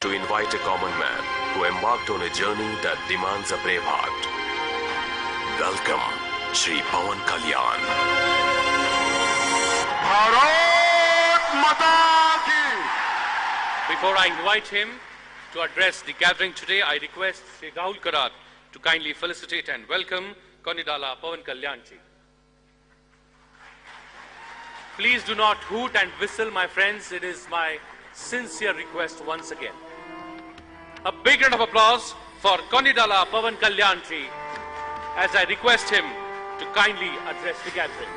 to invite a common man who embarked on a journey that demands a brave heart. Welcome, Shri Pawan Kalyan. Bharat Mata Ki! Before I invite him to address the gathering today, I request Sri Rahul Karat to kindly felicitate and welcome Konidala Pawan Kalyan ji. Please do not hoot and whistle, my friends. It is my sincere request once again. A big round of applause for Konidala Pawan Kalyan ji as I request him to kindly address the gathering.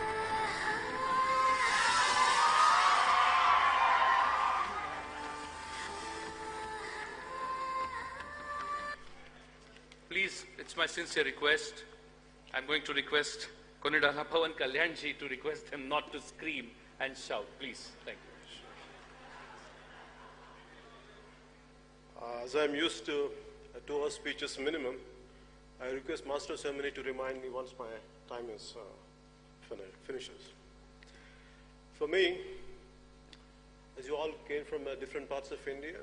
Please, it's my sincere request. I'm going to request Konidala Pawan Kalyan ji to request him not to scream and shout. Please, thank you. As I'm used to 2 hour speeches minimum, I request Master of Ceremony to remind me once my time is finishes. For me, as you all came from different parts of India,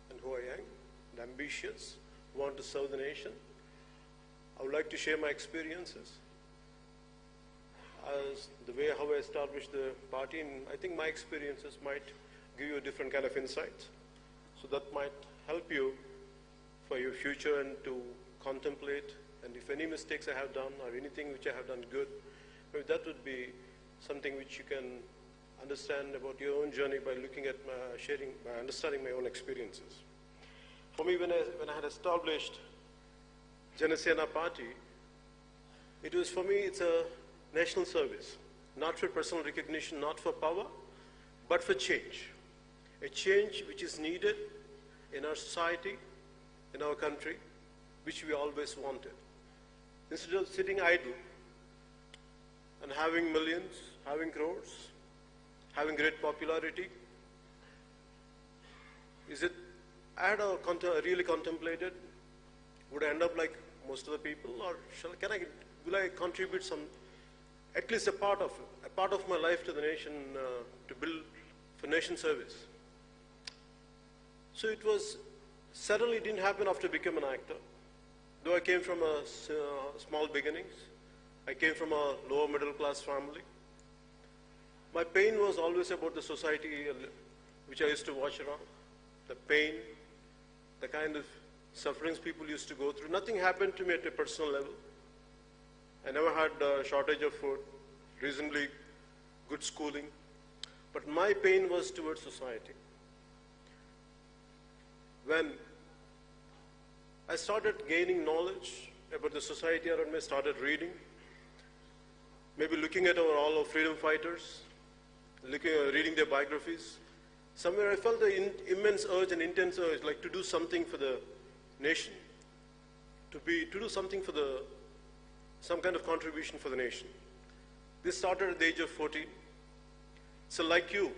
and who I am, and ambitious, want to serve the nation, I would like to share my experiences as the way how I established the party, and I think my experiences might give you a different kind of insight. So that might help you for your future and to contemplate, and if any mistakes I have done or anything which I have done good, maybe that would be something which you can understand about your own journey by looking at by understanding my own experiences. For me, when I had established Janasena Party, for me, it's a national service, not for personal recognition, not for power, but for change. A change which is needed in our society, in our country, which we always wanted. Instead of sitting idle and having millions, having crores, having great popularity, I had really contemplated, would I end up like most of the people, or will I contribute at least a part of my life to the nation, to build for nation service? So suddenly it didn't happen after becoming an actor. Though I came from small beginnings, I came from a lower middle class family. My pain was always about the society which I used to watch around. The pain, the kind of sufferings people used to go through. Nothing happened to me at a personal level. I never had a shortage of food, reasonably good schooling. But my pain was towards society. When I started gaining knowledge about the society around me, I started reading, maybe looking at all our freedom fighters, reading their biographies. Somewhere I felt the immense urge and intense urge, like to do something for the nation, to do something for some kind of contribution for the nation. This started at the age of 14. So like you,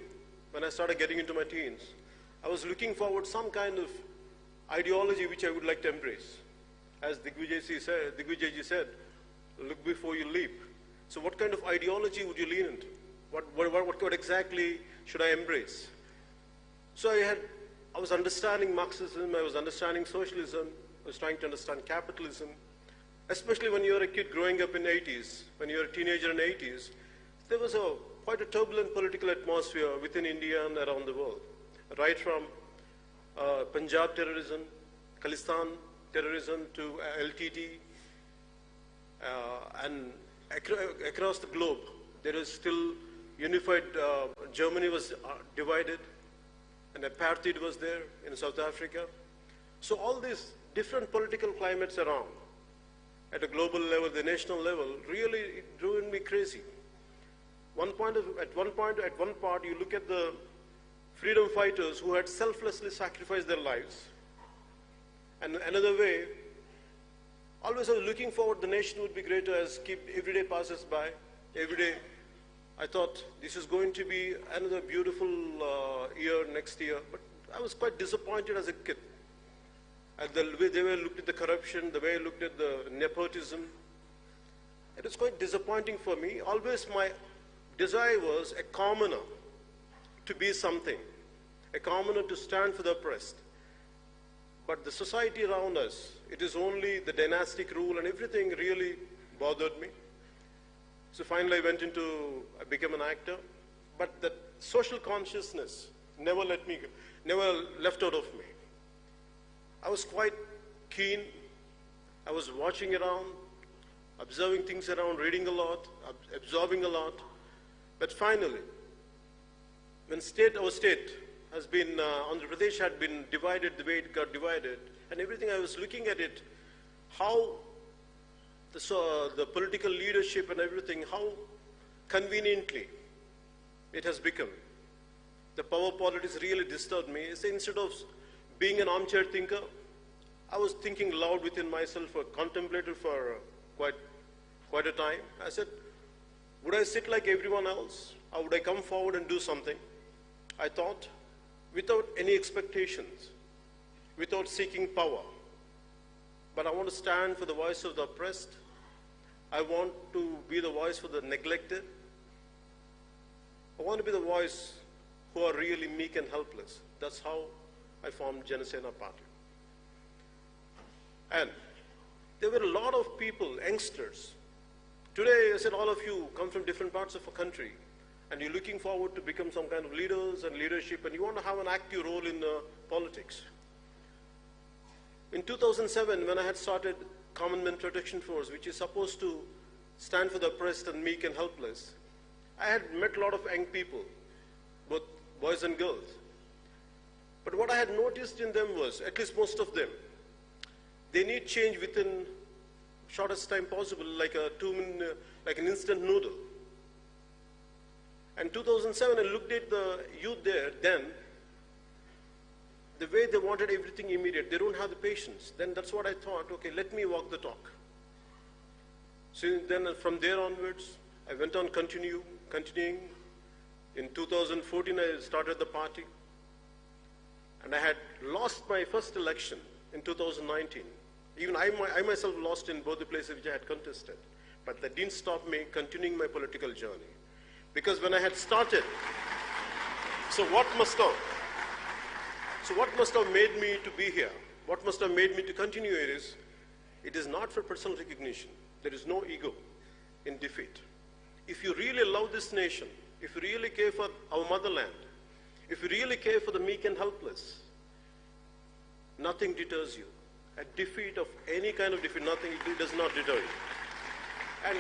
when I started getting into my teens, I was looking forward to some kind of ideology which I would like to embrace. As Digvijay ji said, look before you leap. So what kind of ideology would you lean into? What exactly should I embrace? So I was understanding Marxism, I was understanding socialism, I was trying to understand capitalism. Especially when you're a kid growing up in the 80s, when you're a teenager in the 80s, there was quite a turbulent political atmosphere within India and around the world. Right from Punjab terrorism, Khalistan terrorism to LTT, and across the globe, there is still unified, Germany was divided, and apartheid was there in South Africa. So all these different political climates around, at a global level, the national level, really it drove me crazy. At one part, you look at the freedom fighters who had selflessly sacrificed their lives. And another way, always I was looking forward, the nation would be greater as every day passes by. Every day, I thought this is going to be another beautiful year next year. But I was quite disappointed as a kid. At the way they looked at the corruption, the way I looked at the nepotism. It was quite disappointing for me. Always my desire was a commoner to be something, a commoner to stand for the oppressed, But the society around us, it is only the dynastic rule, and everything really bothered me. So finally I became an actor, but that social consciousness never left out of me. I was quite keen. I was watching around, observing things around, reading a lot, absorbing a lot. But finally, when our state has been, Andhra Pradesh had been divided the way it got divided, and everything, I was looking at it, how the political leadership and everything, how conveniently it has become. The power politics really disturbed me. So instead of being an armchair thinker, I was thinking loud within myself, or contemplated for quite a time. I said, would I sit like everyone else, or would I come forward and do something? I thought, without any expectations, without seeking power. But I want to stand for the voice of the oppressed. I want to be the voice for the neglected. I want to be the voice who are really meek and helpless. That's how I formed Janasena Party. And there were a lot of people, youngsters. Today, I said, all of you come from different parts of a country, and you're looking forward to become some kind of leaders and leadership, and you want to have an active role in politics. In 2007, when I had started Common Man Protection Force, which is supposed to stand for the oppressed and meek and helpless, I had met a lot of young people, both boys and girls. But what I had noticed in them was, at least most of them, they need change within shortest time possible, like an instant noodle. And 2007, I looked at the youth there, then, the way they wanted everything immediate, they don't have the patience. Then that's what I thought, okay, let me walk the talk. So then from there onwards, I went on continuing. In 2014, I started the party. And I had lost my first election in 2019. Even I myself lost in both the places which I had contested. But that didn't stop me continuing my political journey. Because when I had started, so what must have made me to be here? What must have made me to continue it is not for personal recognition. There is no ego in defeat. If you really love this nation, if you really care for our motherland, if you really care for the meek and helpless, nothing deters you. A defeat of any kind of defeat, nothing, it does not deter you. And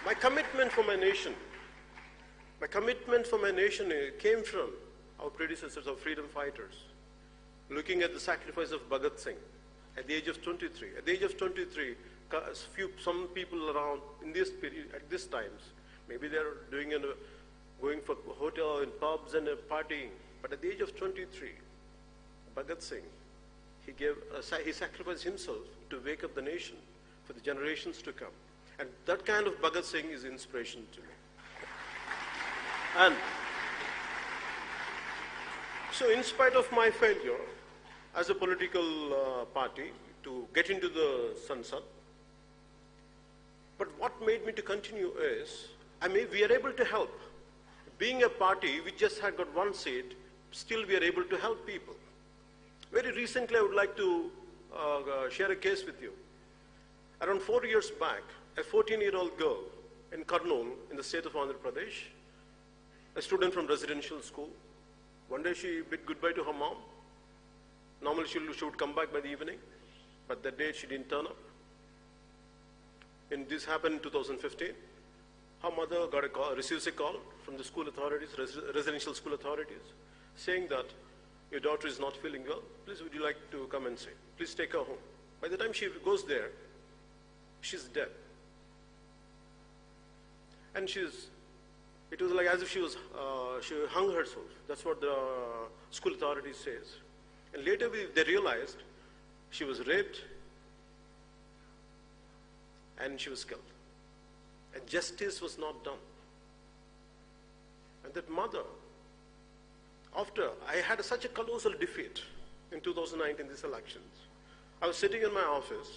my commitment for my nation came from our predecessors, our freedom fighters, looking at the sacrifice of Bhagat Singh at the age of 23. At the age of 23, some people around in this period, at this times, maybe they're going for hotel and pubs and partying. But at the age of 23, Bhagat Singh, he sacrificed himself to wake up the nation for the generations to come. And that kind of Bhagat Singh is inspiration to me. And so in spite of my failure as a political party to get into the Sansad, but what made me to continue is, we are able to help. Being a party, we just had got one seat, still we are able to help people. Very recently, I would like to share a case with you. Around 4 years back, a 14-year-old girl in Kurnool, in the state of Andhra Pradesh, a student from residential school. One day she bid goodbye to her mom. Normally she would come back by the evening, but that day she didn't turn up. And this happened in 2015. Her mother receives a call from the school authorities, residential school authorities, saying that your daughter is not feeling well. Please, would you like to come and see? Please take her home. By the time she goes there, she's dead. And it was like as if she hung herself. That's what the school authorities says. And later they realized she was raped and she was killed. And justice was not done. And that mother, after I had such a colossal defeat in 2019, these elections, I was sitting in my office,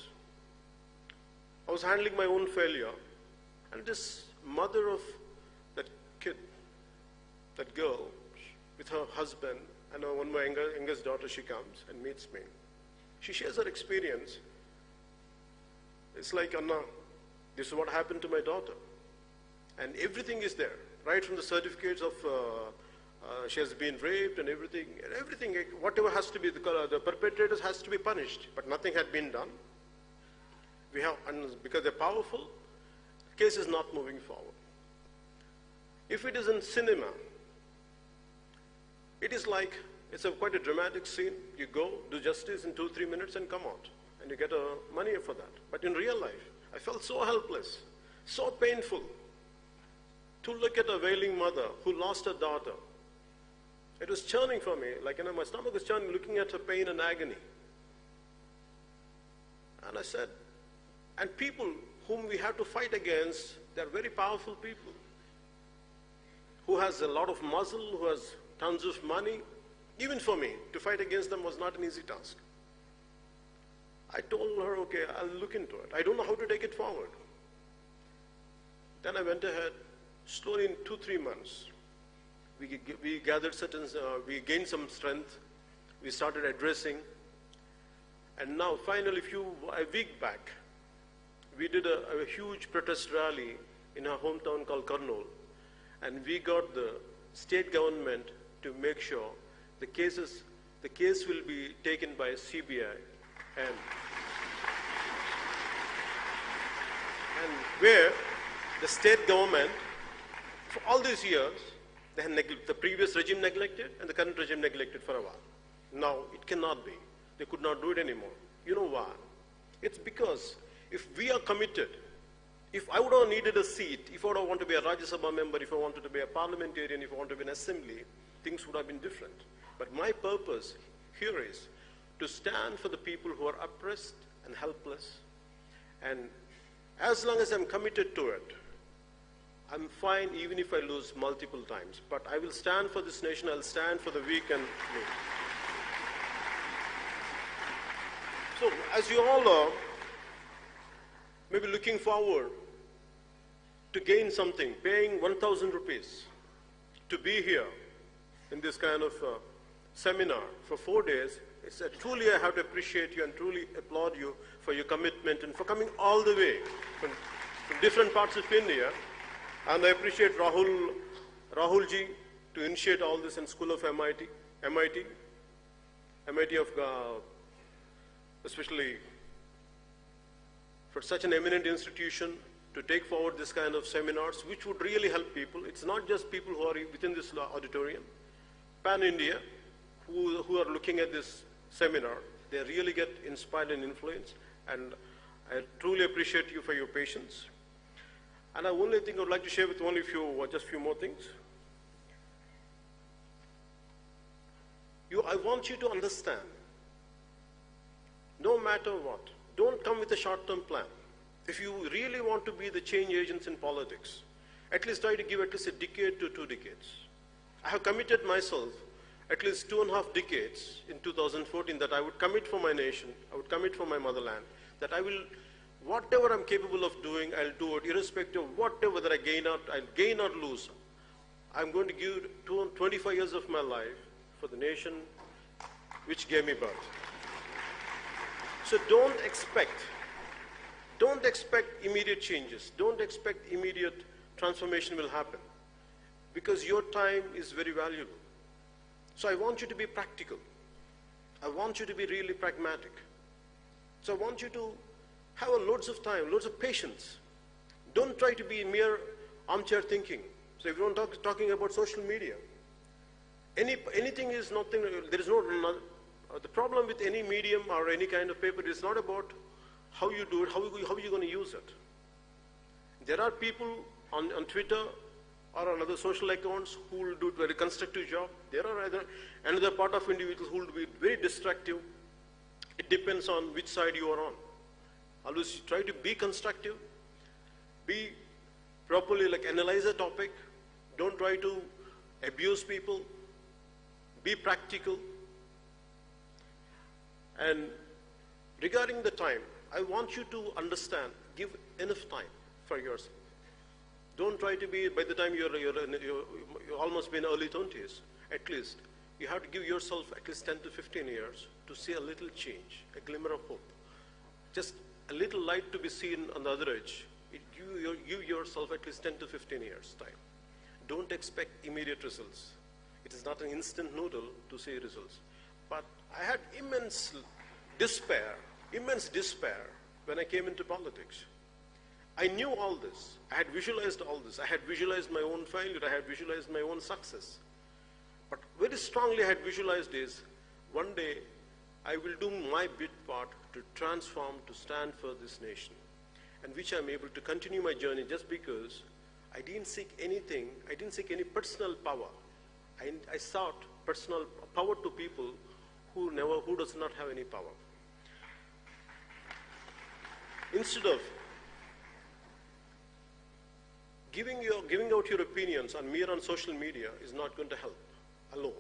I was handling my own failure, and this mother of that kid, that girl, with her husband, and when my youngest daughter, she comes and meets me. She shares her experience. It's like, Anna, this is what happened to my daughter. And everything is there, right from the certificates of she has been raped and everything, whatever has to be, the perpetrators has to be punished, but nothing had been done. And because they're powerful, the case is not moving forward. If it is in cinema, it is like, it's quite a dramatic scene. You go, do justice in 2-3 minutes and come out, and you get money for that. But in real life, I felt so helpless, so painful to look at a wailing mother who lost her daughter. It was churning for me, like, my stomach was churning, looking at her pain and agony. And I said, and people whom we have to fight against, they're very powerful people, who has a lot of muscle, who has tons of money. Even for me, to fight against them was not an easy task. I told her, okay, I'll look into it. I don't know how to take it forward. Then I went ahead, slowly in 2-3 months, we gathered we gained some strength, we started addressing, and now finally a week back, we did a huge protest rally in our hometown called Kurnool, and we got the state government to make sure the case will be taken by CBI, and where the state government, for all these years, the previous regime neglected and the current regime neglected for a while. Now it cannot be. They could not do it anymore. You know why? It's because if we are committed, if I would have needed a seat, if I would have wanted to be a Rajya Sabha member, if I wanted to be a parliamentarian, if I wanted to be an assembly, things would have been different. But my purpose here is to stand for the people who are oppressed and helpless. And as long as I'm committed to it, I'm fine even if I lose multiple times. But I will stand for this nation, I'll stand for the weak and weak. So as you all are maybe looking forward to gain something, paying 1,000 rupees to be here in this kind of seminar for 4 days, truly I have to appreciate you and truly applaud you for your commitment and for coming all the way from different parts of India. And I appreciate Rahulji to initiate all this in School of MIT of especially for such an eminent institution to take forward this kind of seminars, which would really help people. It's not just people who are within this auditorium, pan-India, who are looking at this seminar, they really get inspired and influenced, and I truly appreciate you for your patience. And the only thing I would like to share with only just a few more things. I want you to understand, no matter what, don't come with a short-term plan. If you really want to be the change agents in politics, at least try to give at least a decade to 2 decades. I have committed myself at least 2.5 decades in 2014 that I would commit for my nation, I would commit for my motherland, that I will, whatever I'm capable of doing, I'll do it, irrespective of whatever that I'll gain or lose. I'm going to give 25 years of my life for the nation which gave me birth. So don't expect immediate changes. Don't expect immediate transformation will happen, because your time is very valuable. So I want you to be practical. I want you to be really pragmatic. So I want you to have loads of time, loads of patience. Don't try to be mere armchair thinking. So if you're talking about social media, anything is nothing, there is no, the problem with any medium or any kind of paper is not about how you do it, how are you going to use it. There are people on Twitter or on other social accounts who will do a very constructive job. There are another part of individuals who will be very destructive. It depends on which side you are on. Always try to be constructive, be properly, analyze a topic. Don't try to abuse people. Be practical. And regarding the time, I want you to understand, give enough time for yourself. Don't try to be, by the time you're almost been early 20s, at least You have to give yourself at least 10 to 15 years to see a little change, a glimmer of hope. Just a little light to be seen on the other edge. You yourself at least 10 to 15 years time. Don't expect immediate results. It is not an instant noodle to see results. But I had immense despair when I came into politics. I knew all this. I had visualized all this. I had visualized my own failure. I had visualized my own success. But very strongly I had visualized is, one day I will do my bit part to transform, to stand for this nation, and which I'm able to continue my journey just because I didn't seek anything, I didn't seek any personal power. I sought personal power to people who does not have any power. Instead of giving out your opinions on social media is not going to help alone.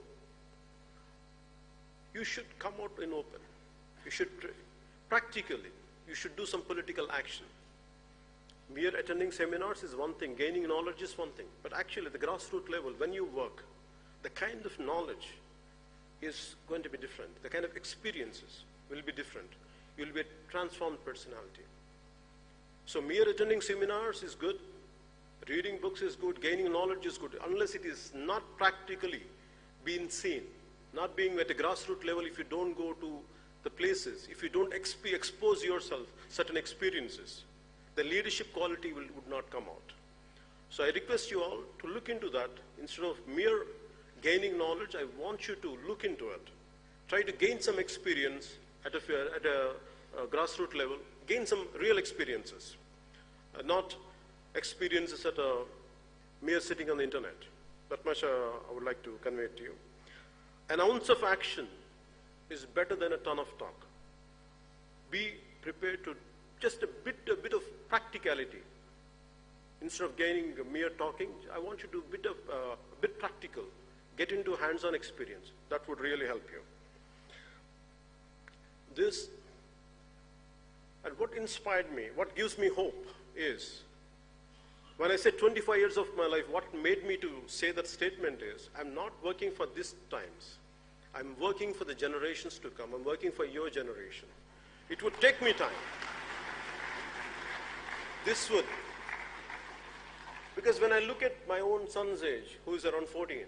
You should come out in open. You should practically, you should do some political action. Mere attending seminars is one thing, gaining knowledge is one thing, but actually at the grassroots level, when you work, the kind of knowledge is going to be different. The kind of experiences will be different. You'll be a transformed personality. So mere attending seminars is good, reading books is good, gaining knowledge is good, unless it is not practically being seen, not being at a grassroots level. If you don't go to the places, if you don't expose yourself certain experiences, the leadership quality would not come out. So I request you all to look into that. Instead of mere gaining knowledge, I want you to look into it. Try to gain some experience at a grassroots level, gain some real experiences, not experiences at a mere sitting on the internet. That much I would like to convey to you. An ounce of action is better than a ton of talk. Be prepared to just a bit of practicality. Instead of gaining mere talking, I want you to be a bit practical. Get into hands-on experience. That would really help you. This, and what inspired me, what gives me hope is, when I said 25 years of my life, what made me to say that statement is, I'm not working for these times. I'm working for the generations to come. I'm working for your generation. It would take me time. This would, because when I look at my own son's age, who is around 14,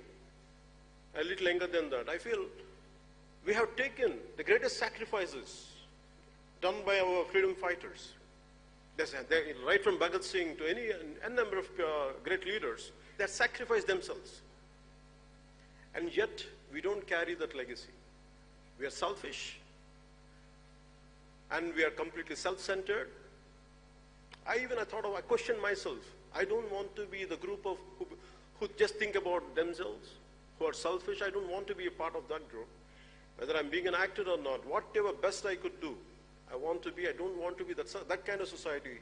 a little younger than that, I feel we have taken the greatest sacrifices done by our freedom fighters. Right from Bhagat Singh to a number of great leaders, they have sacrificed themselves. And yet, we don't carry that legacy. We are selfish, and we are completely self-centered. I questioned myself. I don't want to be the group of who just think about themselves, who are selfish. I don't want to be a part of that group. Whether I'm being an actor or not, whatever best I could do, I don't want to be that kind of society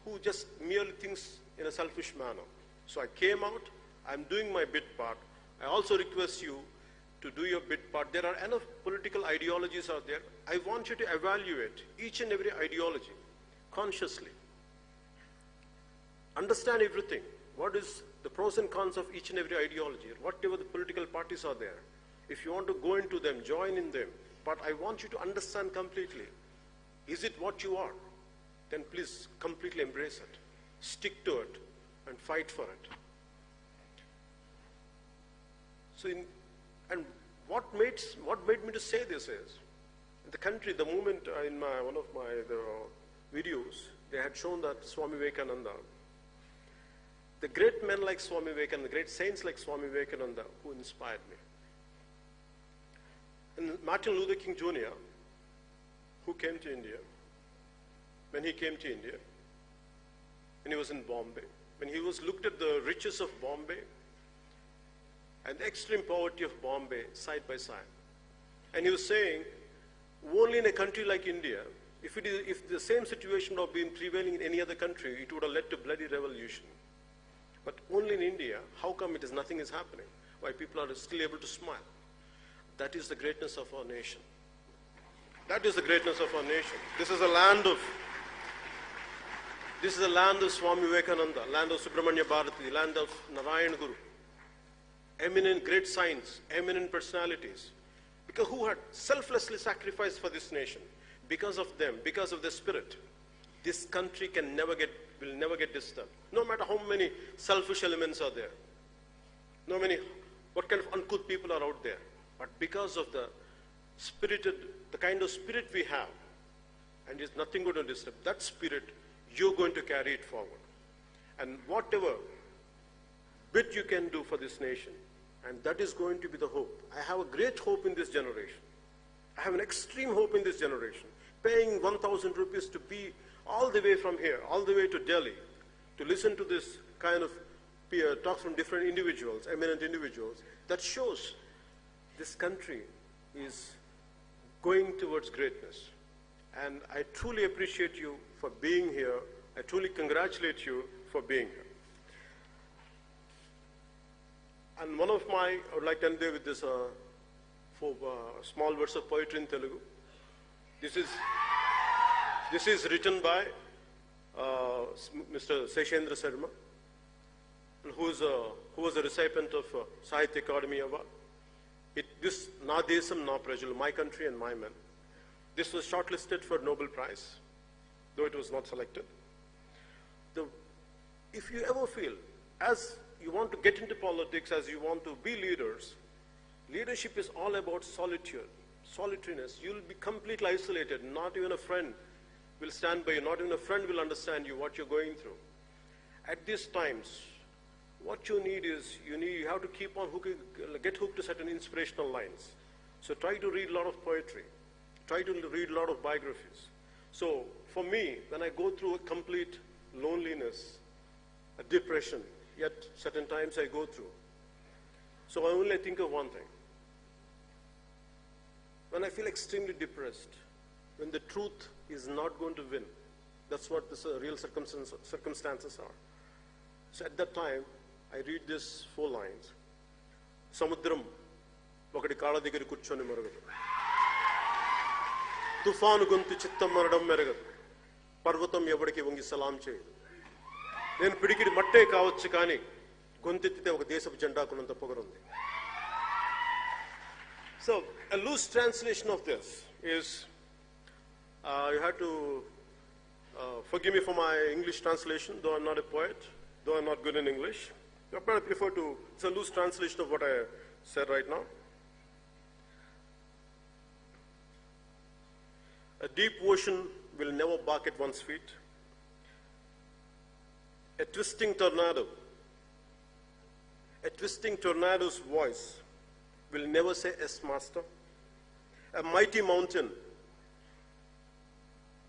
who just merely thinks in a selfish manner. So I came out, I'm doing my bit part. I also request you to do your bit part. There are enough political ideologies out there. I want you to evaluate each and every ideology consciously. Understand everything. What is the pros and cons of each and every ideology, whatever the political parties are there. If you want to go into them, join in them. But I want you to understand completely. Is it what you are? Then please completely embrace it. Stick to it and fight for it. So, and what made me to say this is, in the country, the moment in one of my videos, they had shown that Swami Vivekananda, the great men like Swami Vivekananda, the great saints like Swami Vivekananda, who inspired me. And Martin Luther King Jr., who came to India, when he came to India, when he was in Bombay, when he looked at the riches of Bombay and the extreme poverty of Bombay side by side, and he was saying, only in a country like India, if the same situation would have been prevailing in any other country, it would have led to bloody revolution. But only in India, how come nothing is happening? Why people are still able to smile? That is the greatness of our nation. That is the greatness of our nation. This is a land of Swami Vivekananda, land of Subramanya Bharati, land of Narayan Guru. eminent great science, eminent personalities, because who had selflessly sacrificed for this nation. Because of them, because of their spirit, this country will never get disturbed. No matter how many selfish elements are there, what kind of uncouth people are out there, but because of the kind of spirit we have, and it's nothing going to disturb that spirit, you're going to carry it forward. And whatever bit you can do for this nation, and that is going to be the hope. I have a great hope in this generation. I have an extreme hope in this generation. Paying 1,000 rupees to be all the way from here, all the way to Delhi, to listen to this kind of talks from different individuals, eminent individuals, that shows this country is going towards greatness. And I truly appreciate you for being here. I truly congratulate you for being here. And I would like to end there with this small verse of poetry in Telugu. This is written by Mr. Seshendra Sharma, who was a recipient of Sahitya Akademi Award. This Na Desam Na Prajalu, my country and my men. This was shortlisted for Nobel Prize, though it was not selected. If you ever feel, as you want to get into politics, as you want to be leaders, leadership is all about solitude, solitariness. You'll be completely isolated. Not even a friend will stand by you. Not even a friend will understand you, what you're going through. At these times, what you need is, you have to keep on get hooked to certain inspirational lines. So try to read a lot of poetry. Try to read a lot of biographies. So for me, when I go through a complete loneliness, a depression, yet certain times I go through. So I only think of one thing. When I feel extremely depressed, when the truth is not going to win, that's what the real circumstances are. So at that time, I read these 4 lines. Samudram ఒకటి కాళ్ళ దగ్గర కూర్చొని మరగదు, తుఫాను గొంతు చిత్తం మరడం మెరగదు, పర్వతం ఎవడికి వంగి సలాం చేయదు. నేను పిడికిడి మట్టే కావచ్చు కానీ గొంతెత్తితే ఒక దేశపు జెండాకున్నంత పొగరుంది. So a loose translation of this is, you have to forgive me for my English translation, though I'm not a poet, though I'm not good in English. But I prefer it's a loose translation of what I said right now. A deep ocean will never bark at one's feet. A twisting tornado's voice will never say, "Yes, master." A mighty mountain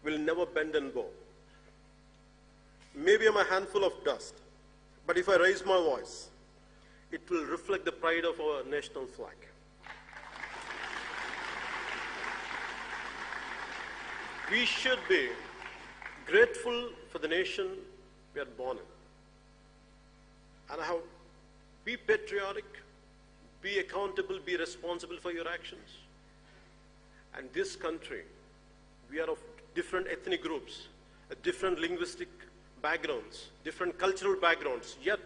will never bend and bow. Maybe I'm a handful of dust, but if I raise my voice, it will reflect the pride of our national flag. We should be grateful for the nation we are born in. And be patriotic, be accountable, be responsible for your actions. And this country, we are of different ethnic groups, different linguistic backgrounds, different cultural backgrounds, yet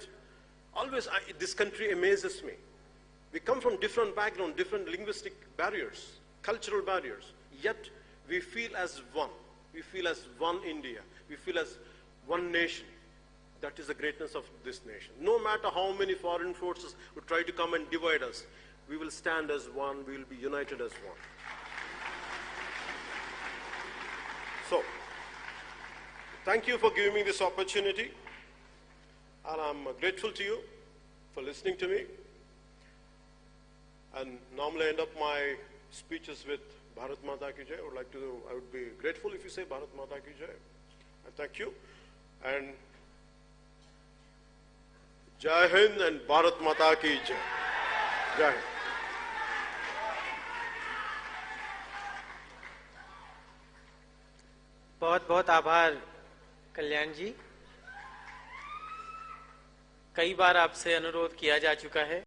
always this country amazes me. We come from different backgrounds, different linguistic barriers, cultural barriers, yet we feel as one. We feel as one India. We feel as one nation. That is the greatness of this nation. No matter how many foreign forces would try to come and divide us, we will stand as one, we will be united as one. So, thank you for giving me this opportunity, and I'm grateful to you for listening to me. And normally I end up my speeches with Bharat Mata Ki Jai. I would be grateful if you say Bharat Mata Ki Jai. I thank you. And Jai Hind and Bharat Mata Ki Jai. Jai Hind. बहुत बहुत आभार कल्याण जी। कई बार आपसे अनुरोध किया जा चुका है